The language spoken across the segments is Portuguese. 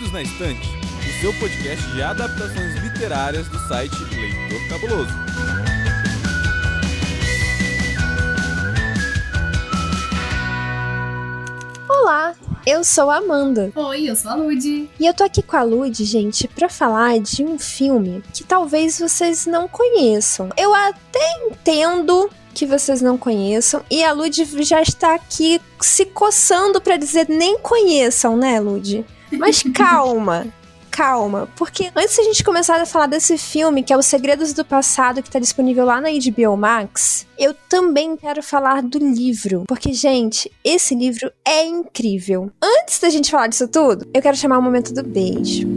Livros na Estante, o seu podcast de adaptações literárias do site Leitor Cabuloso. Olá, eu sou a Amanda. Oi, eu sou a Lud. E eu tô aqui com a Lud, gente, pra falar de um filme que talvez vocês não conheçam. Eu até entendo que vocês não conheçam, e a Lud já está aqui se coçando pra dizer nem conheçam, né, Lud? Mas calma, porque antes da gente começar a falar desse filme, que é Os Segredos do Passado, que tá disponível lá na HBO Max, eu também quero falar do livro, porque, gente, esse livro é incrível. Antes da gente falar disso tudo, eu quero chamar o momento do beijo.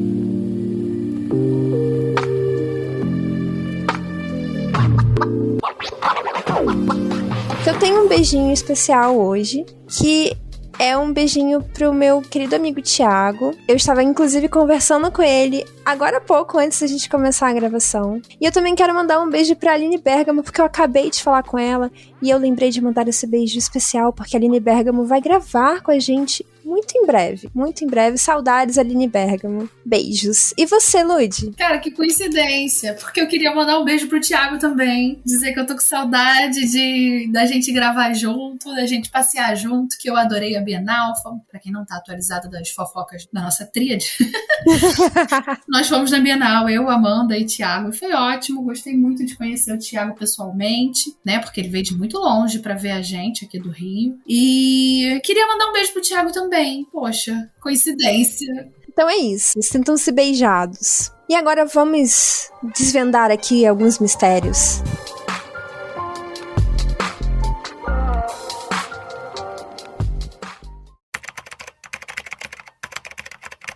Eu tenho um beijinho especial hoje, que é um beijinho pro meu querido amigo Thiago. Eu estava, inclusive, conversando com ele agora há pouco, antes da gente começar a gravação. E eu também quero mandar um beijo pra Aline Bergamo, porque eu acabei de falar com ela e eu lembrei de mandar esse beijo especial, porque a Aline Bergamo vai gravar com a gente muito em breve. Muito em breve. Saudades, Aline Bergamo. Beijos. E você, Lud? Cara, que coincidência. Porque eu queria mandar um beijo pro Thiago também. Dizer que eu tô com saudade da gente gravar junto, da gente passear junto, que eu adorei a Bienal. Pra quem não tá atualizado das fofocas da nossa tríade. Nós fomos na Bienal, eu, Amanda e Thiago. Foi ótimo. Gostei muito de conhecer o Thiago pessoalmente, né? Porque ele veio de muito longe pra ver a gente aqui do Rio. E queria mandar um beijo pro Thiago também. Poxa, coincidência. Então é isso, sintam-se beijados. E agora vamos desvendar aqui alguns mistérios.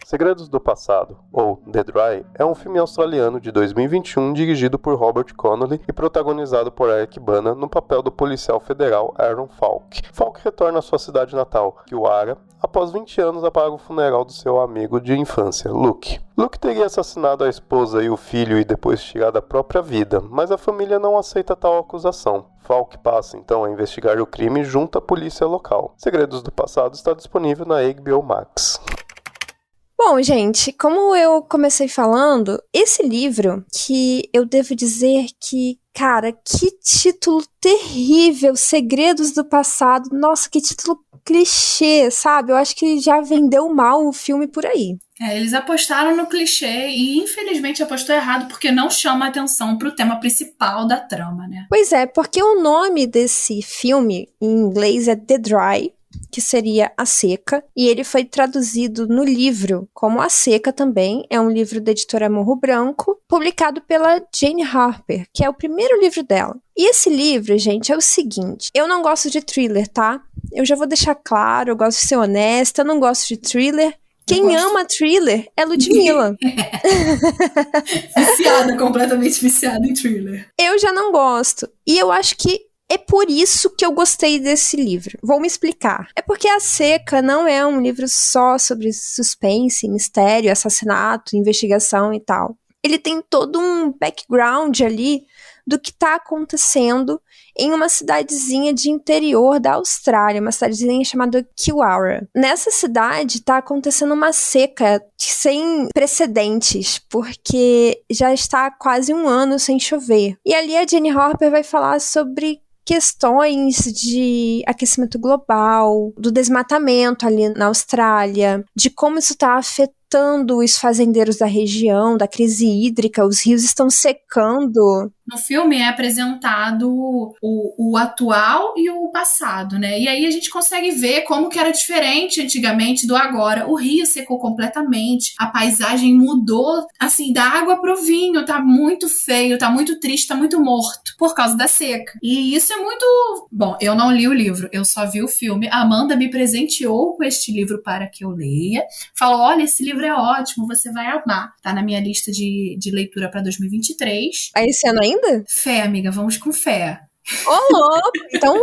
Segredos do Passado, ou The Dry, é um filme australiano de 2021 dirigido por Robert Connolly e protagonizado por Eric Bana no papel do policial federal Aaron Falk. Falk retorna à sua cidade natal, Kiwara, após 20 anos apaga o funeral do seu amigo de infância, Luke. Luke teria assassinado a esposa e o filho e depois tirado a própria vida, mas a família não aceita tal acusação. Falk passa então a investigar o crime junto à polícia local. Segredos do Passado está disponível na HBO Max. Bom, gente, como eu comecei falando, esse livro, que eu devo dizer que, cara, que título terrível, Segredos do Passado, nossa, que título clichê, sabe? Eu acho que já vendeu mal o filme por aí. Eles apostaram no clichê e infelizmente apostou errado porque não chama atenção pro tema principal da trama, né? Pois é, porque o nome desse filme em inglês é The Dry, que seria A Seca, e ele foi traduzido no livro como A Seca também, é um livro da editora Morro Branco, publicado pela Jane Harper, que é o primeiro livro dela. E esse livro, gente, é o seguinte, eu não gosto de thriller, tá? Eu já vou deixar claro, eu gosto de ser honesta, eu não gosto de thriller. Quem ama thriller é Ludmilla. Viciada, completamente viciada em thriller. Eu já não gosto, e eu acho que é por isso que eu gostei desse livro. Vou me explicar. É porque A Seca não é um livro só sobre suspense, mistério, assassinato, investigação e tal. Ele tem todo um background ali do que está acontecendo em uma cidadezinha de interior da Austrália, uma cidadezinha chamada Kiwara. Nessa cidade está acontecendo uma seca sem precedentes, porque já está há quase um ano sem chover. E ali a Jane Harper vai falar sobre questões de aquecimento global, do desmatamento ali na Austrália, de como isso está afetando os fazendeiros da região, da crise hídrica, os rios estão secando. No filme é apresentado o atual e o passado, né? E aí a gente consegue ver como que era diferente antigamente do agora. O rio secou completamente, a paisagem mudou, assim, da água pro vinho, tá muito feio, tá muito triste, tá muito morto, por causa da seca. E isso é muito... Bom, eu não li o livro, eu só vi o filme. A Amanda me presenteou com este livro para que eu leia. Falou, olha, esse livro é ótimo, você vai amar. Tá na minha lista de leitura para 2023. Aí esse ano ainda? Fé, amiga, vamos com fé. Ô, louco! Então,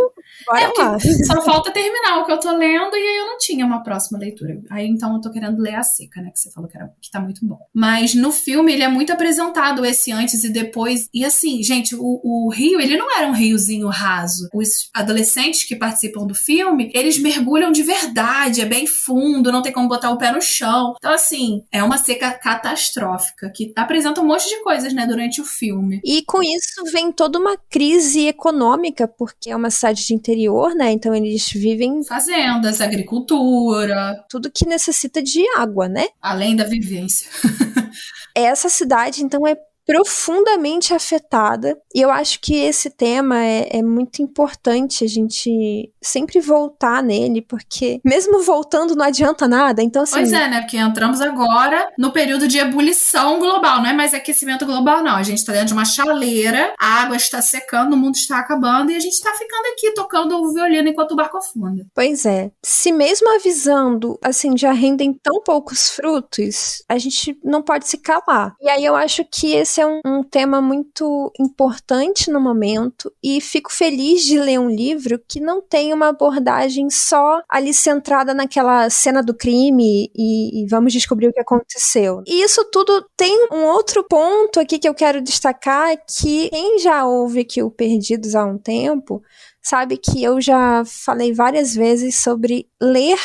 bora lá. Só falta terminar o que eu tô lendo e aí eu não tinha uma próxima leitura. Aí então eu tô querendo ler A Seca, né? Que você falou que tá muito bom. Mas no filme ele é muito apresentado esse antes e depois. E assim, gente, o rio, ele não era um riozinho raso. Os adolescentes que participam do filme, eles mergulham de verdade, é bem fundo, não tem como botar o pé no chão. Então assim, é uma seca catastrófica que apresenta um monte de coisas, né, durante o filme. E com isso vem toda uma crise econômica, porque é uma cidade de interior, né? Então eles vivem Fazendas, agricultura, tudo que necessita de água, né? além da vivência. Essa cidade, então, é profundamente afetada, e eu acho que esse tema é muito importante a gente sempre voltar nele, porque mesmo voltando não adianta nada, então assim... Pois é, né, porque entramos agora no período de ebulição global, não é mais aquecimento global, não, a gente tá dentro de uma chaleira, a água está secando, o mundo está acabando, e a gente tá ficando aqui tocando o violino enquanto o barco afunda. Pois é, se mesmo avisando, assim, já rendem tão poucos frutos, a gente não pode se calar, e aí eu acho que esse é um tema muito importante no momento, e fico feliz de ler um livro que não tem uma abordagem só ali centrada naquela cena do crime e vamos descobrir o que aconteceu. E isso tudo tem um outro ponto aqui que eu quero destacar, que quem já ouve aqui o Perdidos há um tempo, sabe que eu já falei várias vezes sobre ler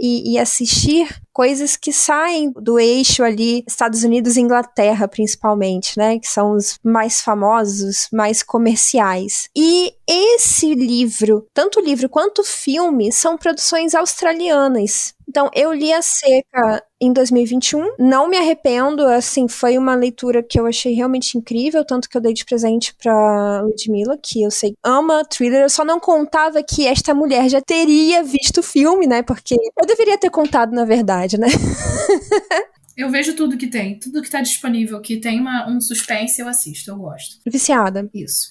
e assistir coisas que saem do eixo ali, Estados Unidos e Inglaterra, principalmente, né? Que são os mais famosos, mais comerciais. E esse livro, tanto o livro quanto o filme, são produções australianas. Então, eu li A Seca em 2021, não me arrependo, assim, foi uma leitura que eu achei realmente incrível, tanto que eu dei de presente pra Ludmilla, que eu sei ama thriller, eu só não contava que esta mulher já teria visto o filme, né, porque eu deveria ter contado, na verdade, né. Eu vejo tudo que tem, tudo que tá disponível, que tem um suspense, eu assisto, eu gosto. Viciada. Isso.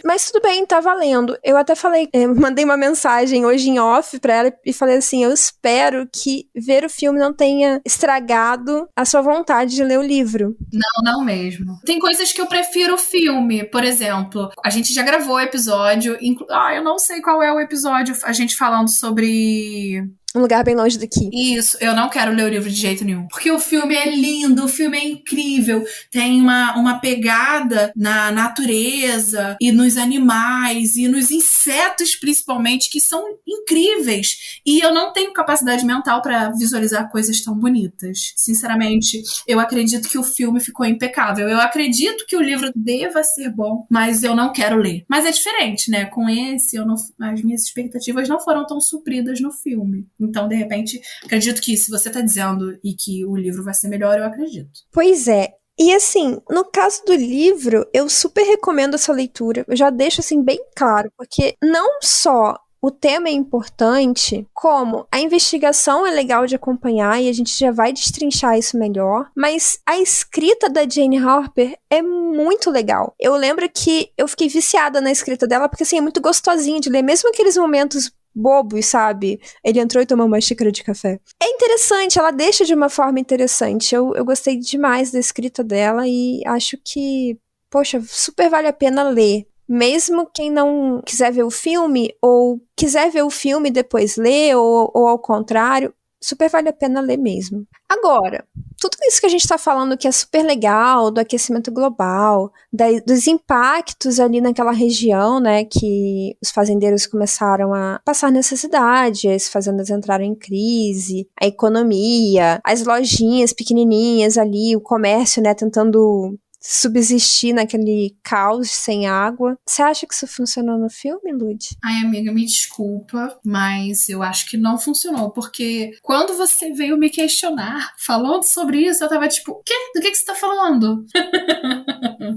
Mas tudo bem, tá valendo. Eu até falei, mandei uma mensagem hoje em off pra ela e falei assim, eu espero que ver o filme não tenha estragado a sua vontade de ler o livro. Não mesmo. Tem coisas que eu prefiro o filme, por exemplo, a gente já gravou o episódio, eu não sei qual é o episódio, a gente falando sobre... Um lugar bem longe daqui. Isso, eu não quero ler o livro de jeito nenhum. Porque o filme é lindo, o filme é incrível. Tem uma pegada na natureza e nos animais e nos insetos, principalmente, que são incríveis. E eu não tenho capacidade mental para visualizar coisas tão bonitas. Sinceramente, eu acredito que o filme ficou impecável. Eu acredito que o livro deva ser bom, mas eu não quero ler. Mas é diferente, né? Com esse, as minhas expectativas não foram tão supridas no filme. Então, de repente, acredito que se você tá dizendo e que o livro vai ser melhor, eu acredito. Pois é. E assim, no caso do livro, eu super recomendo essa leitura. Eu já deixo assim bem claro, porque não só o tema é importante, como a investigação é legal de acompanhar e a gente já vai destrinchar isso melhor, mas a escrita da Jane Harper é muito legal. Eu lembro que eu fiquei viciada na escrita dela, porque assim, é muito gostosinho de ler, mesmo aqueles momentos bobos, sabe? Ele entrou e tomou uma xícara de café. É interessante, ela deixa de uma forma interessante. Eu gostei demais da escrita dela e acho que, poxa, super vale a pena ler. Mesmo quem não quiser ver o filme, ou quiser ver o filme e depois ler, ou ao contrário, super vale a pena ler mesmo. Agora, tudo isso que a gente tá falando que é super legal, do aquecimento global, dos impactos ali naquela região, né, que os fazendeiros começaram a passar necessidade, as fazendas entraram em crise, a economia, as lojinhas pequenininhas ali, o comércio, né, tentando subsistir naquele caos sem água. Você acha que isso funcionou no filme, Lud? Ai, amiga, me desculpa, mas eu acho que não funcionou, porque quando você veio me questionar falando sobre isso, eu tava tipo, o quê? Do que você tá falando?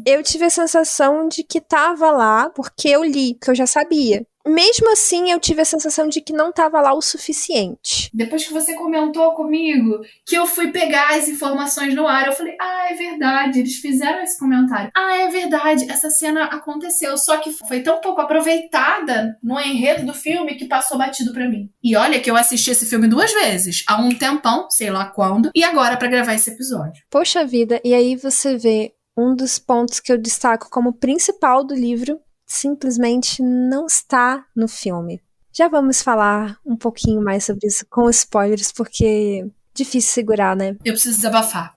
Eu tive a sensação de que tava lá porque eu li, porque eu já sabia. Mesmo assim, eu tive a sensação de que não tava lá o suficiente. Depois que você comentou comigo que eu fui pegar as informações no ar, eu falei, é verdade, eles fizeram esse comentário. É verdade, essa cena aconteceu, só que foi tão pouco aproveitada no enredo do filme que passou batido pra mim. E olha que eu assisti esse filme 2 vezes, há um tempão, sei lá quando, e agora pra gravar esse episódio. Poxa vida, e aí você vê um dos pontos que eu destaco como principal do livro, simplesmente não está no filme. Já vamos falar um pouquinho mais sobre isso com spoilers, porque é difícil segurar, né? Eu preciso desabafar.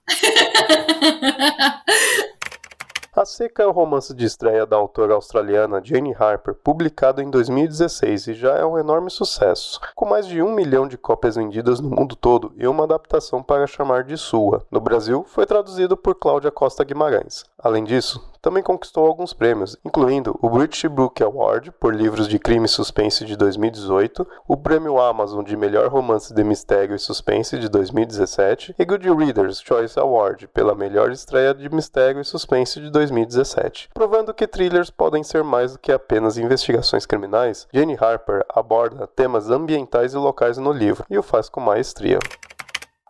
A Seca é o romance de estreia da autora australiana Jane Harper, publicado em 2016 e já é um enorme sucesso, com mais de 1 milhão de cópias vendidas no mundo todo e uma adaptação para chamar de sua. No Brasil, foi traduzido por Cláudia Costa Guimarães. Além disso, também conquistou alguns prêmios, incluindo o British Book Award por livros de crime e suspense de 2018, o Prêmio Amazon de melhor romance de mistério e suspense de 2017 e Good Readers' Choice Award pela melhor estreia de mistério e suspense de 2017. Provando que thrillers podem ser mais do que apenas investigações criminais, Jane Harper aborda temas ambientais e locais no livro e o faz com maestria.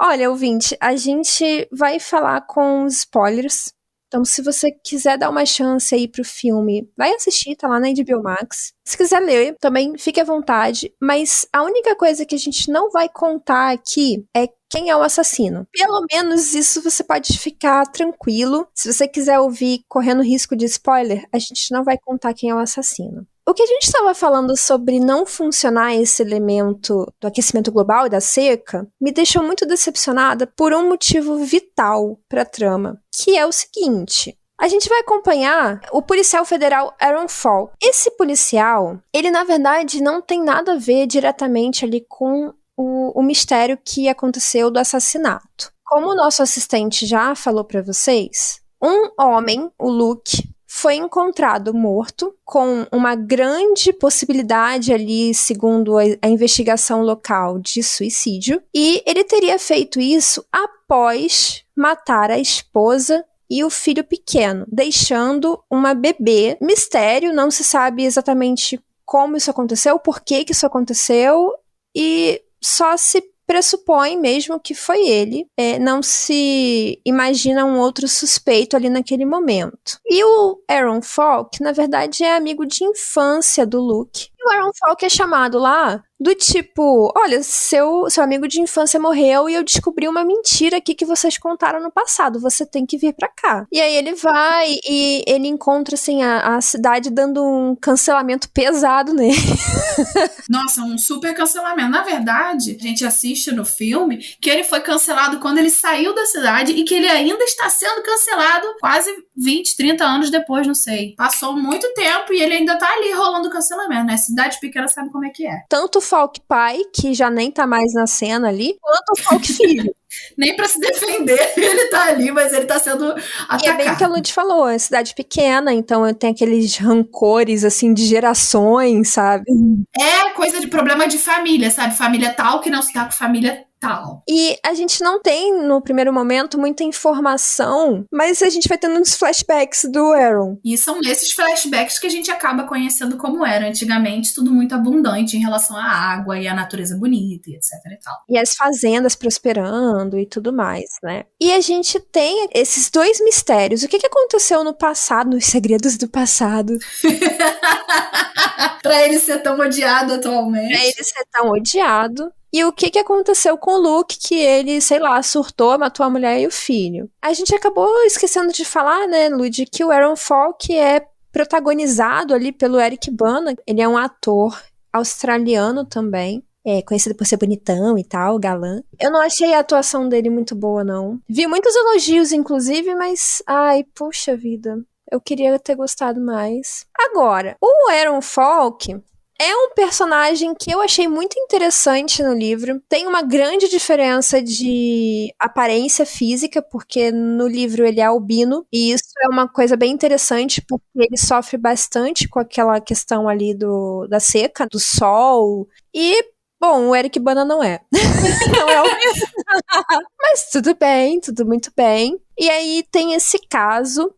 Olha, ouvinte, a gente vai falar com spoilers. Então, se você quiser dar uma chance aí pro filme, vai assistir, tá lá na HBO Max. Se quiser ler, também fique à vontade. Mas a única coisa que a gente não vai contar aqui é quem é o assassino. Pelo menos isso você pode ficar tranquilo. Se você quiser ouvir correndo risco de spoiler, a gente não vai contar quem é o assassino. O que a gente estava falando sobre não funcionar esse elemento do aquecimento global e da seca me deixou muito decepcionada por um motivo vital para a trama, que é o seguinte. A gente vai acompanhar o policial federal Aaron Falk. Esse policial, ele na verdade não tem nada a ver diretamente ali com o mistério que aconteceu do assassinato. Como o nosso assistente já falou para vocês, um homem, o Luke, foi encontrado morto, com uma grande possibilidade ali, segundo a investigação local, de suicídio. E ele teria feito isso após matar a esposa e o filho pequeno, deixando uma bebê. Mistério, não se sabe exatamente como isso aconteceu, por que isso aconteceu, e só se pressupõe mesmo que foi ele, não se imagina um outro suspeito ali naquele momento. E o Aaron Falk, na verdade, é amigo de infância do Luke. E o Aaron Falk é chamado lá do tipo, olha, seu amigo de infância morreu e eu descobri uma mentira aqui que vocês contaram no passado, você tem que vir pra cá. E aí ele vai e ele encontra, assim, a cidade dando um cancelamento pesado nele. Nossa, um super cancelamento. Na verdade, a gente assiste no filme que ele foi cancelado quando ele saiu da cidade e que ele ainda está sendo cancelado quase 20, 30 anos depois, não sei. Passou muito tempo e ele ainda tá ali rolando cancelamento, né? Cidade pequena sabe como é que é. Tanto o Falk pai, que já nem tá mais na cena ali, quanto o Falk filho. Nem pra se defender, ele tá ali, mas ele tá sendo atacado. E é bem o que a Lud falou, é cidade pequena, então tem aqueles rancores, assim, de gerações, sabe? É coisa de problema de família, sabe? Família tal que não se dá com família tal. E a gente não tem, no primeiro momento, muita informação, mas a gente vai tendo uns flashbacks do Aaron. E são nesses flashbacks que a gente acaba conhecendo como era antigamente, tudo muito abundante em relação à água e à natureza bonita e etc e tal. E as fazendas prosperando e tudo mais, né? E a gente tem esses dois mistérios. O que aconteceu no passado, nos segredos do passado? Pra ele ser tão odiado atualmente. Pra ele ser tão odiado. E o que aconteceu com o Luke, que ele, sei lá, surtou, matou a mulher e o filho. A gente acabou esquecendo de falar, né, Lud, que o Aaron Falk é protagonizado ali pelo Eric Bana. Ele é um ator australiano também, conhecido por ser bonitão e tal, galã. Eu não achei a atuação dele muito boa, não. Vi muitos elogios, inclusive, mas, ai, puxa vida, eu queria ter gostado mais. Agora, o Aaron Falk é um personagem que eu achei muito interessante no livro. Tem uma grande diferença de aparência física, porque no livro ele é albino, e isso é uma coisa bem interessante, porque ele sofre bastante com aquela questão ali da seca, do sol, e bom, o Eric Bana não é. Não é albino. Mas tudo bem, tudo muito bem. E aí tem esse caso,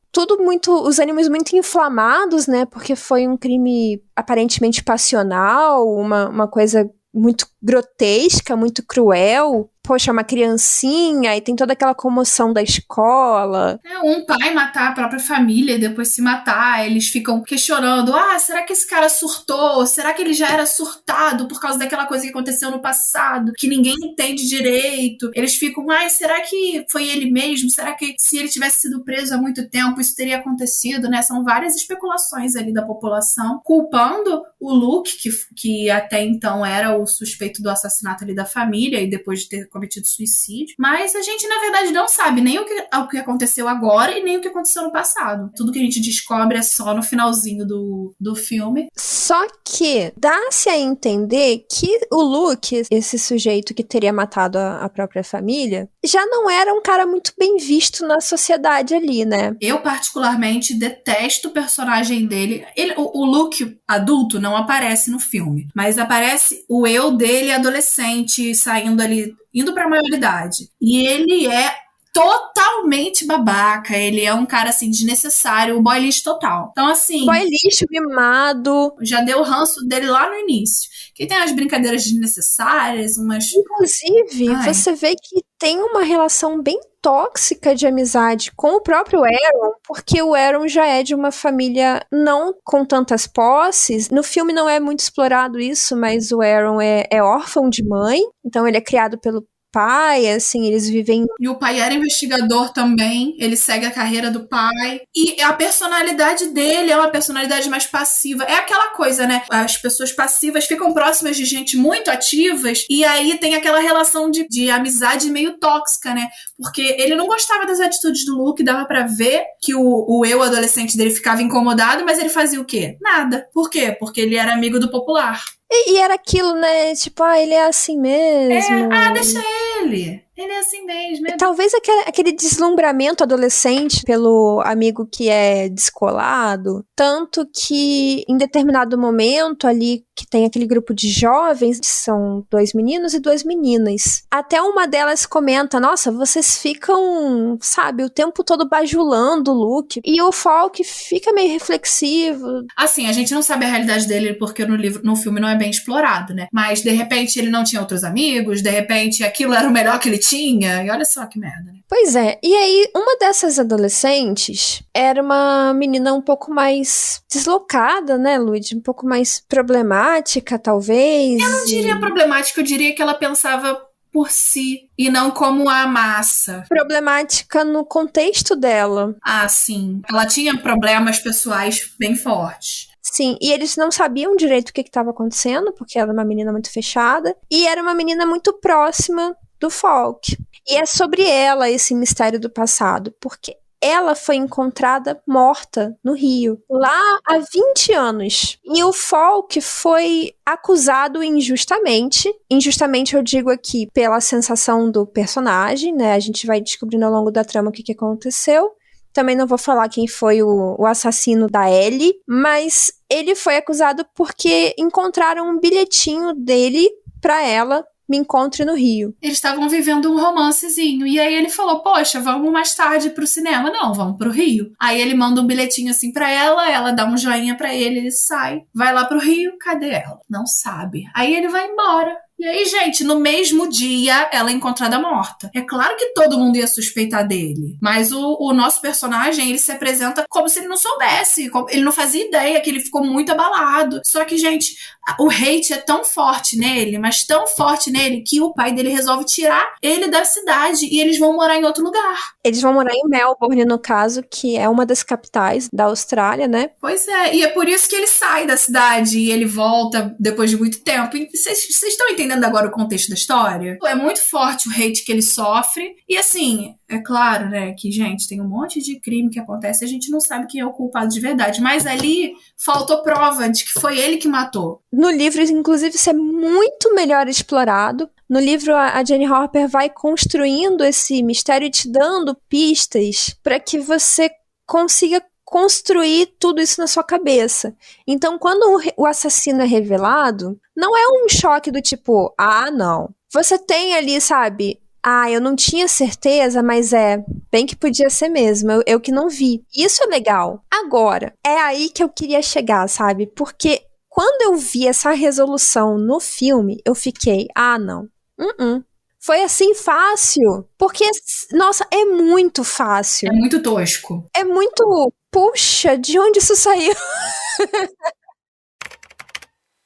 os ânimos muito inflamados, né, porque foi um crime aparentemente passional, uma coisa muito grotesca, muito cruel. Poxa, uma criancinha, e tem toda aquela comoção da escola. Um pai matar a própria família e depois se matar, eles ficam questionando, será que esse cara surtou? Será que ele já era surtado por causa daquela coisa que aconteceu no passado, que ninguém entende direito? Eles ficam, será que foi ele mesmo? Será que se ele tivesse sido preso há muito tempo, isso teria acontecido, né? São várias especulações ali da população, culpando o Luke, que até então era o suspeito do assassinato ali da família, e depois de ter cometido suicídio, mas a gente na verdade não sabe nem o que aconteceu agora e nem o que aconteceu no passado. Tudo que a gente descobre é só no finalzinho do filme. Só que dá-se a entender que o Luke, esse sujeito que teria matado a própria família, já não era um cara muito bem visto na sociedade ali, né? Eu particularmente detesto o personagem dele. O Luke adulto não aparece no filme, mas aparece o eu dele adolescente saindo ali, indo pra maioridade. E ele é totalmente babaca, ele é um cara, assim, desnecessário, o boy lixo total. Então, assim... Boy lixo, mimado. Já deu o ranço dele lá no início. Que tem umas brincadeiras desnecessárias, umas... Inclusive, você vê que tem uma relação bem tóxica de amizade com o próprio Aaron, porque o Aaron já é de uma família não com tantas posses. No filme não é muito explorado isso, mas o Aaron é órfão de mãe, então ele é criado pelo pai, assim, eles vivem... E o pai era investigador também, ele segue a carreira do pai, e a personalidade dele é uma personalidade mais passiva, é aquela coisa, né, as pessoas passivas ficam próximas de gente muito ativas, e aí tem aquela relação de amizade meio tóxica, né, porque ele não gostava das atitudes do Luke, dava pra ver que o eu adolescente dele ficava incomodado, mas ele fazia o quê? Nada. Por quê? Porque ele era amigo do popular. E era aquilo, né? Tipo, ele é assim mesmo. Deixa ele. Ele é assim mesmo. Talvez aquele deslumbramento adolescente pelo amigo que é descolado, tanto que em determinado momento ali, que tem aquele grupo de jovens, são 2 meninos e 2 meninas. Até uma delas comenta, nossa, vocês ficam, sabe, o tempo todo bajulando o Luke. E o Falk fica meio reflexivo. Assim, a gente não sabe a realidade dele porque no filme não é bem explorado, né? Mas, de repente, ele não tinha outros amigos, de repente, aquilo era o melhor que ele tinha, e olha só que merda, né? Pois é, e aí uma dessas adolescentes era uma menina um pouco mais deslocada, né, Lud? Um pouco mais problemática, talvez. Eu não diria problemática, eu diria que ela pensava por si e não como a massa. Problemática no contexto dela. Sim. Ela tinha problemas pessoais bem fortes. Sim, e eles não sabiam direito o que estava acontecendo, porque ela era uma menina muito fechada, e era uma menina muito próxima do Falk. E é sobre ela esse mistério do passado, porque ela foi encontrada morta no Rio, lá há 20 anos. E o Falk foi acusado injustamente. Injustamente eu digo aqui pela sensação do personagem, né? A gente vai descobrindo ao longo da trama o que aconteceu. Também não vou falar quem foi o assassino da Ellie, mas ele foi acusado porque encontraram um bilhetinho dele pra ela, me encontre no Rio. Eles estavam vivendo um romancezinho, e aí ele falou, poxa, vamos mais tarde pro cinema. Não, vamos pro Rio. Aí ele manda um bilhetinho assim pra ela dá um joinha pra ele sai, vai lá pro Rio, cadê ela? Não sabe. Aí ele vai embora. E aí, gente, no mesmo dia, ela é encontrada morta. É claro que todo mundo ia suspeitar dele. Mas o nosso personagem, ele se apresenta como se ele não soubesse. Ele não fazia ideia, que ele ficou muito abalado. Só que, gente, o hate é tão forte nele, mas tão forte nele, que o pai dele resolve tirar ele da cidade e eles vão morar em outro lugar. Eles vão morar em Melbourne, no caso, que é uma das capitais da Austrália, né? Pois é, e é por isso que ele sai da cidade e ele volta depois de muito tempo. Vocês estão entendendo agora o contexto da história? É muito forte o hate que ele sofre. E assim, é claro, né, que, gente, tem um monte de crime que acontece e a gente não sabe quem é o culpado de verdade. Mas ali faltou prova de que foi ele que matou. No livro, inclusive, isso é muito melhor explorado. No livro, a Jenny Harper vai construindo esse mistério e te dando pistas para que você consiga construir tudo isso na sua cabeça. Então, quando o assassino é revelado, não é um choque do tipo, não. Você tem ali, sabe, eu não tinha certeza, mas bem que podia ser mesmo, eu que não vi. Isso é legal. Agora, é aí que eu queria chegar, sabe? Porque quando eu vi essa resolução no filme, eu fiquei, não. Foi assim fácil. Porque, nossa, é muito fácil. É muito tosco. É muito... Puxa, de onde isso saiu?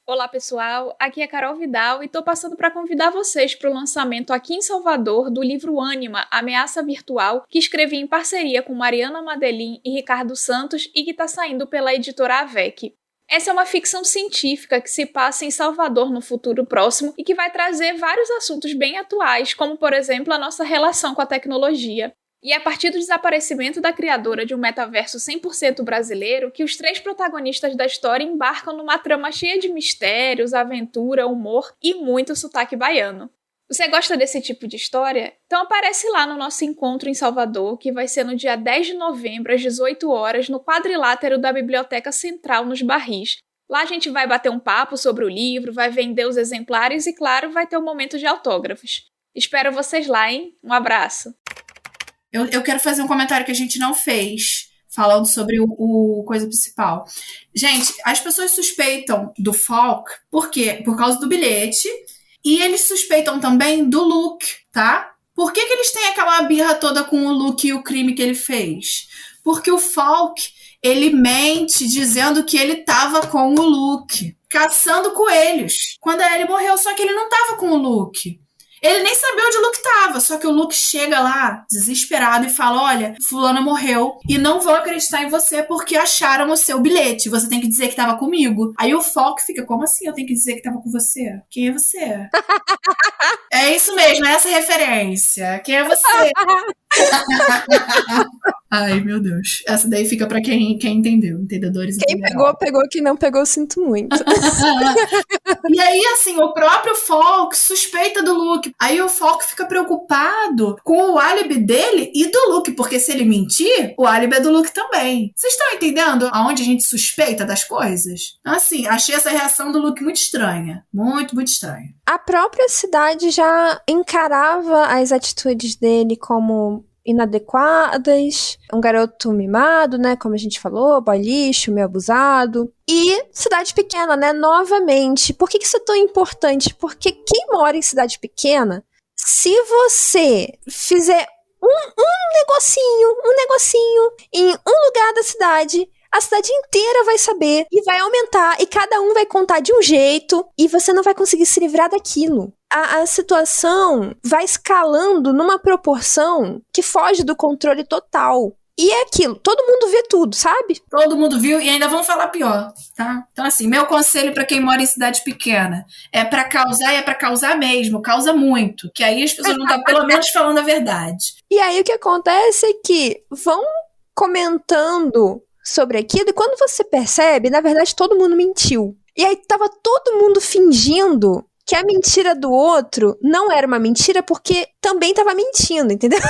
Olá pessoal, aqui é Carol Vidal e tô passando para convidar vocês para o lançamento aqui em Salvador do livro Ânima, Ameaça Virtual, que escrevi em parceria com Mariana Madelin e Ricardo Santos e que está saindo pela editora Avec. Essa é uma ficção científica que se passa em Salvador no futuro próximo e que vai trazer vários assuntos bem atuais, como por exemplo a nossa relação com a tecnologia. E é a partir do desaparecimento da criadora de um metaverso 100% brasileiro que os 3 protagonistas da história embarcam numa trama cheia de mistérios, aventura, humor e muito sotaque baiano. Você gosta desse tipo de história? Então aparece lá no nosso encontro em Salvador, que vai ser no dia 10 de novembro, às 18 horas, no quadrilátero da Biblioteca Central, nos Barris. Lá a gente vai bater um papo sobre o livro, vai vender os exemplares e, claro, vai ter um momento de autógrafos. Espero vocês lá, hein? Um abraço! Eu quero fazer um comentário que a gente não fez, falando sobre o coisa principal. Gente, as pessoas suspeitam do Falk, por quê? Por causa do bilhete, e eles suspeitam também do Luke, tá? Por que eles têm aquela birra toda com o Luke e o crime que ele fez? Porque o Falk, ele mente dizendo que ele tava com o Luke, caçando coelhos, quando a Ellie morreu, só que ele não tava com o Luke. Ele nem sabia onde o Luke tava, só que o Luke chega lá, desesperado, e fala, olha, fulana morreu e não vão acreditar em você porque acharam o seu bilhete. Você tem que dizer que tava comigo. Aí o Falk fica, como assim eu tenho que dizer que tava com você? Quem é você? É isso mesmo, é essa referência. Quem é você? Ai, meu Deus. Essa daí fica pra quem entendeu, entendedores. Quem pegou, pegou. Quem não pegou, sinto muito. E aí, assim, o próprio Falk suspeita do Luke. Aí o Falk fica preocupado com o álibi dele e do Luke, porque se ele mentir, o álibi é do Luke também. Vocês estão entendendo aonde a gente suspeita das coisas? Assim, achei essa reação do Luke muito estranha. Muito, muito estranha. A própria cidade já encarava as atitudes dele como inadequadas, um garoto mimado, né, como a gente falou, boy lixo, meio abusado. E cidade pequena, né, novamente. Por que isso é tão importante? Porque quem mora em cidade pequena, se você fizer um negocinho em um lugar da cidade, a cidade inteira vai saber e vai aumentar, e cada um vai contar de um jeito, e você não vai conseguir se livrar daquilo. A situação vai escalando numa proporção que foge do controle total. E é aquilo, todo mundo vê tudo, sabe? Todo mundo viu e ainda vão falar pior, tá? Então assim, meu conselho pra quem mora em cidade pequena é pra causar e é pra causar mesmo, causa muito, que aí as pessoas vão estar pelo menos falando a verdade. E aí o que acontece é que vão comentando sobre aquilo e quando você percebe, na verdade todo mundo mentiu. E aí tava todo mundo fingindo que a mentira do outro não era uma mentira porque também tava mentindo, entendeu?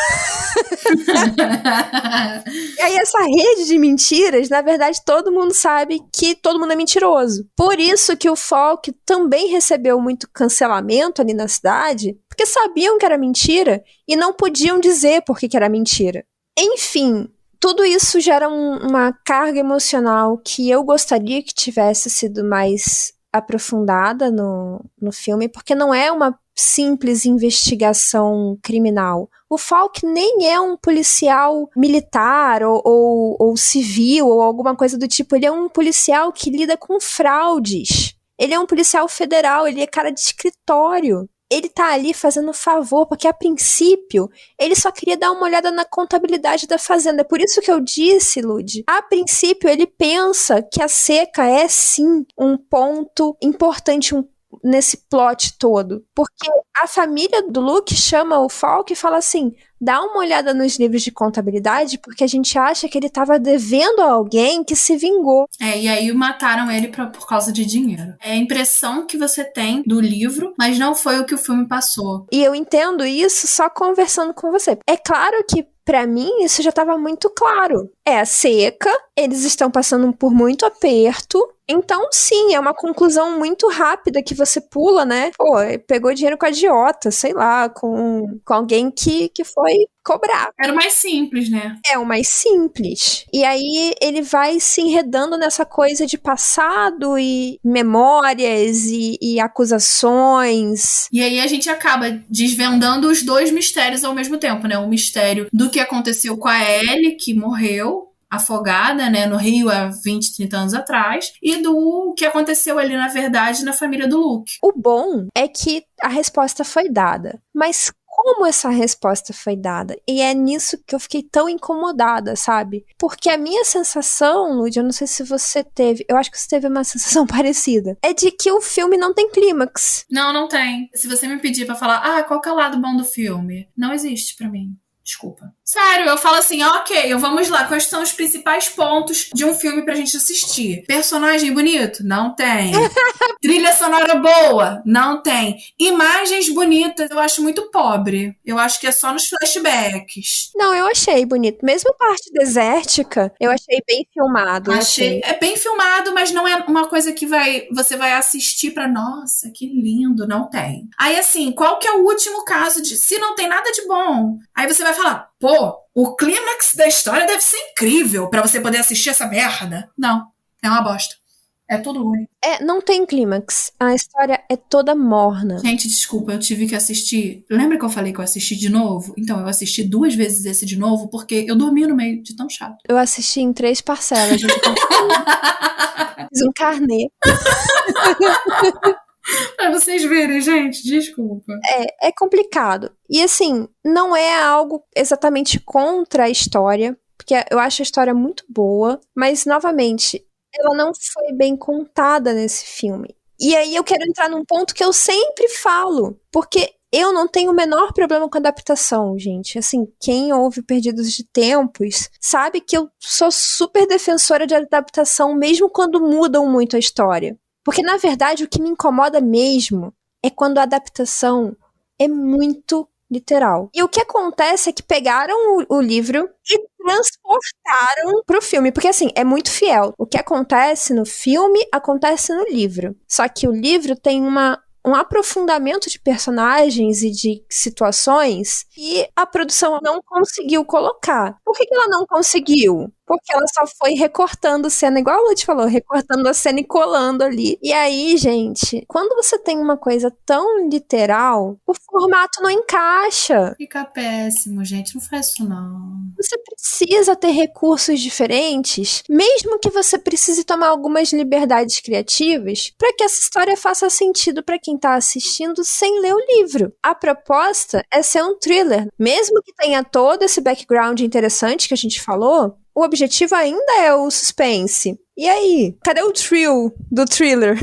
E aí essa rede de mentiras, na verdade, todo mundo sabe que todo mundo é mentiroso. Por isso que o Falk também recebeu muito cancelamento ali na cidade, porque sabiam que era mentira e não podiam dizer por que era mentira. Enfim, tudo isso gera uma carga emocional que eu gostaria que tivesse sido mais aprofundada no filme, porque não é uma simples investigação criminal. O Falk nem é um policial militar ou civil ou alguma coisa do tipo. Ele é um policial que lida com fraudes. Ele é um policial federal, ele é cara de escritório. Ele tá ali fazendo favor, porque a princípio ele só queria dar uma olhada na contabilidade da fazenda. É por isso que eu disse, Lud, a princípio ele pensa que a seca é sim um ponto importante nesse plot todo. Porque a família do Luke chama o Falk e fala assim, dá uma olhada nos livros de contabilidade, porque a gente acha que ele tava devendo a alguém que se vingou. E aí mataram ele por causa de dinheiro. É a impressão que você tem do livro, mas não foi o que o filme passou. E eu entendo isso só conversando com você. É claro que pra mim, isso já estava muito claro. É a seca, eles estão passando por muito aperto, Então, sim, é uma conclusão muito rápida que você pula, né? Pô, pegou dinheiro com a agiota, sei lá, com alguém que foi cobrar. Era o mais simples, né? É o mais simples. E aí ele vai se enredando nessa coisa de passado e memórias e acusações. E aí a gente acaba desvendando os dois mistérios ao mesmo tempo, né? O mistério do que aconteceu com a Ellie, que morreu afogada, né, no rio há 20, 30 anos atrás, e do que aconteceu ali, na verdade, na família do Luke. O bom é que a resposta foi dada, mas como essa resposta foi dada? E é nisso que eu fiquei tão incomodada, sabe? Porque a minha sensação, Lud, eu não sei se você teve, eu acho que você teve uma sensação parecida, é de que o filme não tem clímax. Não tem. Se você me pedir pra falar, qual que é o lado bom do filme? Não existe pra mim. Desculpa. Sério, eu falo assim, ok, vamos lá, quais são os principais pontos de um filme pra gente assistir? Personagem bonito? Não tem. Trilha sonora boa? Não tem. Imagens bonitas? Eu acho muito pobre. Eu acho que é só nos flashbacks. Não, eu achei bonito. Mesmo a parte desértica, eu achei bem filmado. É bem filmado, mas não é uma coisa que você vai assistir pra, nossa, que lindo, não tem. Aí assim, qual que é o último caso de, se não tem nada de bom, aí você vai falar, pô, o clímax da história deve ser incrível pra você poder assistir essa merda. Não, é uma bosta. É tudo ruim. Não tem clímax. A história é toda morna. Gente, desculpa, eu tive que assistir. Lembra que eu falei que eu assisti de novo? Então, eu assisti 2 vezes esse de novo, porque eu dormi no meio de tão chato. Eu assisti em 3 parcelas. Fiz um carnê. Pra vocês verem, gente, desculpa. É complicado. E assim, não é algo exatamente contra a história, porque eu acho a história muito boa, mas, novamente, ela não foi bem contada nesse filme. E aí eu quero entrar num ponto que eu sempre falo, porque eu não tenho o menor problema com adaptação, gente. Assim, quem ouve Perdidos de Tempos sabe que eu sou super defensora de adaptação, mesmo quando mudam muito a história. Porque, na verdade, o que me incomoda mesmo é quando a adaptação é muito literal. E o que acontece é que pegaram o livro e transportaram pro filme. Porque, assim, é muito fiel. O que acontece no filme, acontece no livro. Só que o livro tem um aprofundamento de personagens e de situações que a produção não conseguiu colocar. Por que ela não conseguiu? Porque ela só foi recortando cena, igual a Lud falou, recortando a cena e colando ali. E aí, gente, quando você tem uma coisa tão literal, o formato não encaixa. Fica péssimo, gente. Não faz isso, não. Você precisa ter recursos diferentes, mesmo que você precise tomar algumas liberdades criativas, para que essa história faça sentido para quem tá assistindo sem ler o livro. A proposta é ser um thriller. Mesmo que tenha todo esse background interessante que a gente falou, o objetivo ainda é o suspense. E aí? Cadê o thrill do thriller?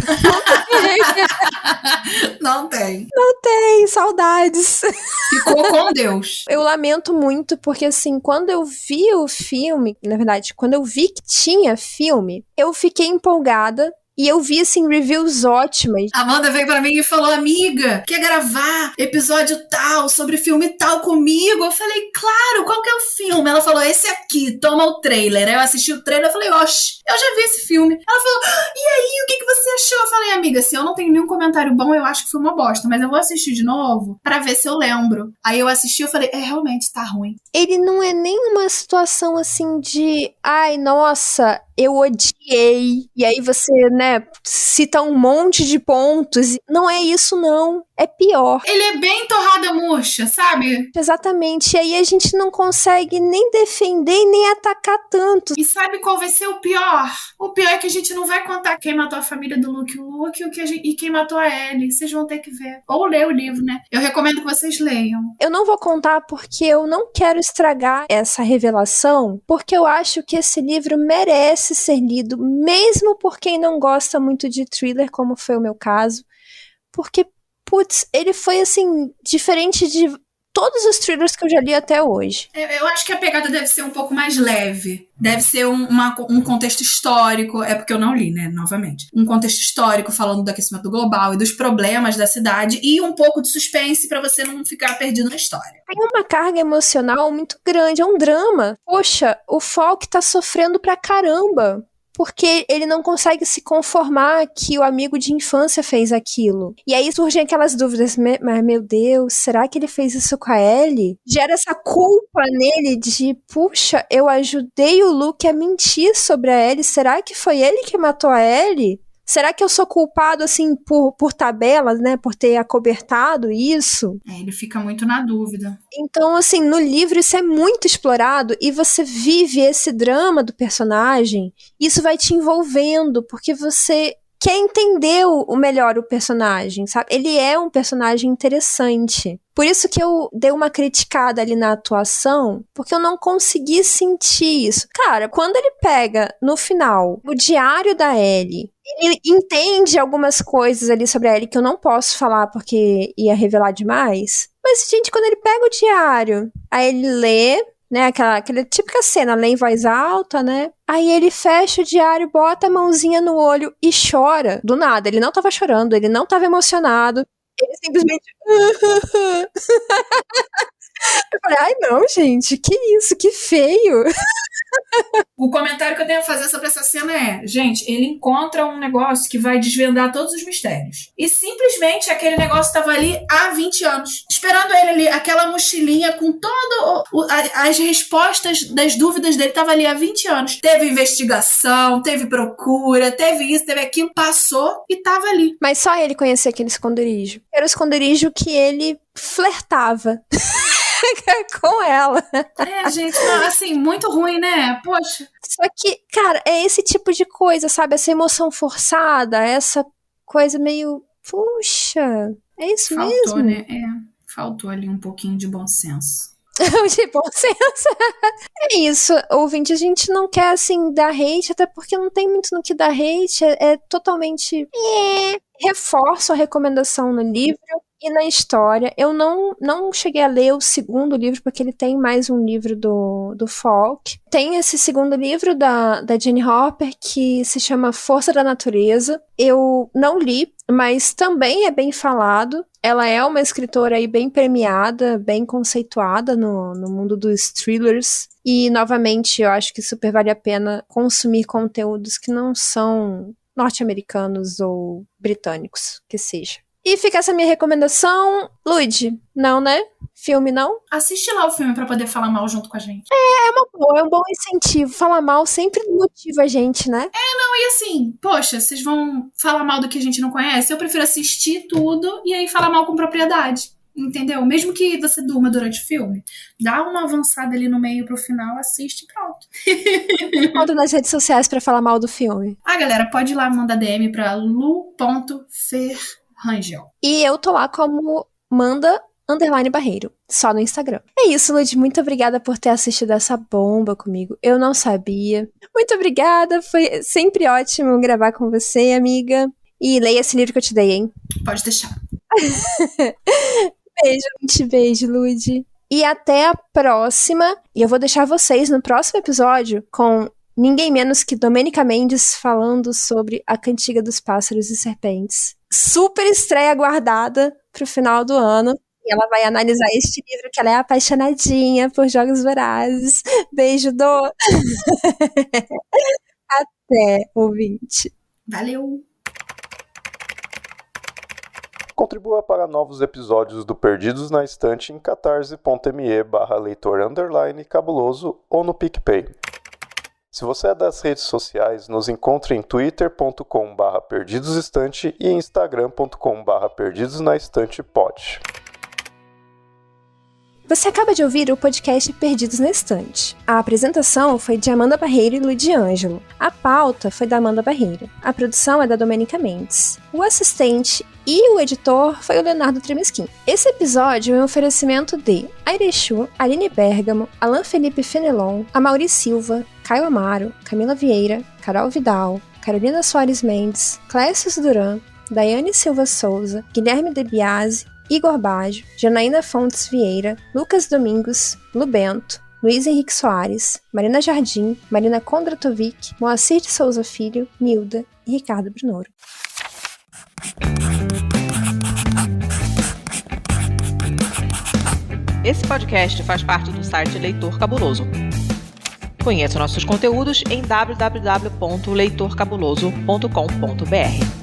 Não tem. Não tem, saudades. Ficou com Deus. Eu lamento muito, porque assim, quando eu vi o filme, na verdade, quando eu vi que tinha filme, eu fiquei empolgada. E eu vi, assim, reviews ótimas. Amanda veio pra mim e falou, amiga, quer gravar episódio tal, sobre filme tal comigo? Eu falei, claro, qual que é o filme? Ela falou, esse aqui, toma o trailer. Aí eu assisti o trailer e falei, oxe, eu já vi esse filme. Ela falou, e aí, o que você achou? Eu falei, amiga, se eu não tenho nenhum comentário bom, eu acho que foi uma bosta, mas eu vou assistir de novo pra ver se eu lembro. Aí eu assisti e falei, realmente, tá ruim. Ele não é nem uma situação, assim, de, ai, nossa, eu odiei. E aí você, né, cita um monte de pontos. Não é isso, não. É pior. Ele é bem torrada murcha, sabe? Exatamente. E aí a gente não consegue nem defender e nem atacar tanto. E sabe qual vai ser o pior? O pior é que a gente não vai contar quem matou a família do Luke e quem matou a Ellie. Vocês vão ter que ver. Ou ler o livro, né? Eu recomendo que vocês leiam. Eu não vou contar porque eu não quero estragar essa revelação, porque eu acho que esse livro merece ser lido, mesmo por quem não gosta muito de thriller, como foi o meu caso. Porque, putz, ele foi, assim, diferente de todos os thrillers que eu já li até hoje. Eu acho que a pegada deve ser um pouco mais leve. Deve ser um contexto histórico. É porque eu não li, né? Novamente. Um contexto histórico falando do aquecimento global e dos problemas da cidade. E um pouco de suspense pra você não ficar perdido na história. Tem uma carga emocional muito grande. É um drama. Poxa, o Falk tá sofrendo pra caramba porque ele não consegue se conformar que o amigo de infância fez aquilo. E aí surgem aquelas dúvidas, mas meu Deus, será que ele fez isso com a Ellie? Gera essa culpa nele de, puxa, eu ajudei o Luke a mentir sobre a Ellie, será que foi ele que matou a Ellie? Será que eu sou culpado, assim, por tabelas, né? Por ter acobertado isso? Ele fica muito na dúvida. Então, assim, no livro isso é muito explorado e você vive esse drama do personagem. Isso vai te envolvendo, porque você quer entender melhor o personagem, sabe? Ele é um personagem interessante. Por isso que eu dei uma criticada ali na atuação, porque eu não consegui sentir isso. Cara, quando ele pega, no final, o diário da Ellie, ele entende algumas coisas ali sobre a Ellie que eu não posso falar porque ia revelar demais. Mas, gente, quando ele pega o diário, aí ele lê, né, aquela típica cena, lê em voz alta, né? Aí ele fecha o diário, bota a mãozinha no olho e chora. Do nada, ele não tava chorando, ele não tava emocionado. Ele simplesmente... Eu falei, ai não, gente, que isso, que feio. O comentário que eu tenho a fazer sobre essa cena é, gente, ele encontra um negócio que vai desvendar todos os mistérios. E simplesmente aquele negócio estava ali há 20 anos. Esperando ele ali, aquela mochilinha com todas as respostas das dúvidas dele, estava ali há 20 anos. Teve investigação, teve procura, teve isso, teve aquilo, passou e estava ali. Mas só ele conhecia aquele esconderijo. Era o esconderijo que ele flertava com ela. Gente, não, assim, muito ruim, né? Poxa. Só que, cara, é esse tipo de coisa, sabe? Essa emoção forçada, essa coisa meio... Puxa, é isso Faltou, mesmo? Né? Faltou ali um pouquinho de bom senso. De bom senso. É isso, ouvinte, a gente não quer, assim, dar hate, até porque não tem muito no que dar hate, é totalmente... Reforço a recomendação no livro e na história. Eu não cheguei a ler o segundo livro, porque ele tem mais um livro do Falk. Tem esse segundo livro da Jane Hopper, que se chama Força da Natureza. Eu não li, mas também é bem falado. Ela é uma escritora aí bem premiada, bem conceituada no mundo dos thrillers. E, novamente, eu acho que super vale a pena consumir conteúdos que não são norte-americanos ou britânicos, que seja. E fica essa minha recomendação. Lud, não, né? Filme não? Assiste lá o filme pra poder falar mal junto com a gente. É uma boa, é um bom incentivo. Falar mal sempre motiva a gente, né? E assim, poxa, vocês vão falar mal do que a gente não conhece? Eu prefiro assistir tudo e aí falar mal com propriedade. Entendeu? Mesmo que você durma durante o filme, dá uma avançada ali no meio pro final, assiste e pronto. Conta nas redes sociais pra falar mal do filme. Galera, pode ir lá mandar DM pra lu.ferrangel. E eu tô lá como Manda_Barreiro, só no Instagram. É isso, Lud, muito obrigada por ter assistido essa bomba comigo. Eu não sabia. Muito obrigada, foi sempre ótimo gravar com você, amiga. E leia esse livro que eu te dei, hein? Pode deixar. Beijo, gente, beijo, Lud. E até a próxima. E eu vou deixar vocês no próximo episódio com ninguém menos que Domênica Mendes falando sobre A Cantiga dos Pássaros e Serpentes. Super estreia aguardada pro final do ano. E ela vai analisar este livro, que ela é apaixonadinha por Jogos Vorazes. Beijo, Dô. Até, ouvinte. Valeu! Contribua para novos episódios do Perdidos na Estante em catarse.me/leitor_cabuloso ou no PicPay. Se você é das redes sociais, nos encontre em twitter.com/perdidosestante e instagram.com/perdidosnaestantepod. Você acaba de ouvir o podcast Perdidos na Estante. A apresentação foi de Amanda Barreiro e Lud Ângelo. A pauta foi da Amanda Barreiro. A produção é da Domênica Mendes. O assistente e o editor foi o Leonardo Tremesquim. Esse episódio é um oferecimento de Airechu, Aline Bergamo, Alan Felipe Fenelon, Amaury Silva, Caio Amaro, Camila Vieira, Carol Vidal, Carolina Soares Mendes, Clécius Duran, Daiane Silva Souza, Guilherme De Biasi, Igor Baggio, Janaína Fontes Vieira, Lucas Domingos, Lu Bento, Luiz Henrique Soares, Marina Jardim, Marina Kondratovic, Moacir de Souza Filho, Nilda e Ricardo Brunoro. Esse podcast faz parte do site Leitor Cabuloso. Conheça nossos conteúdos em www.leitorcabuloso.com.br.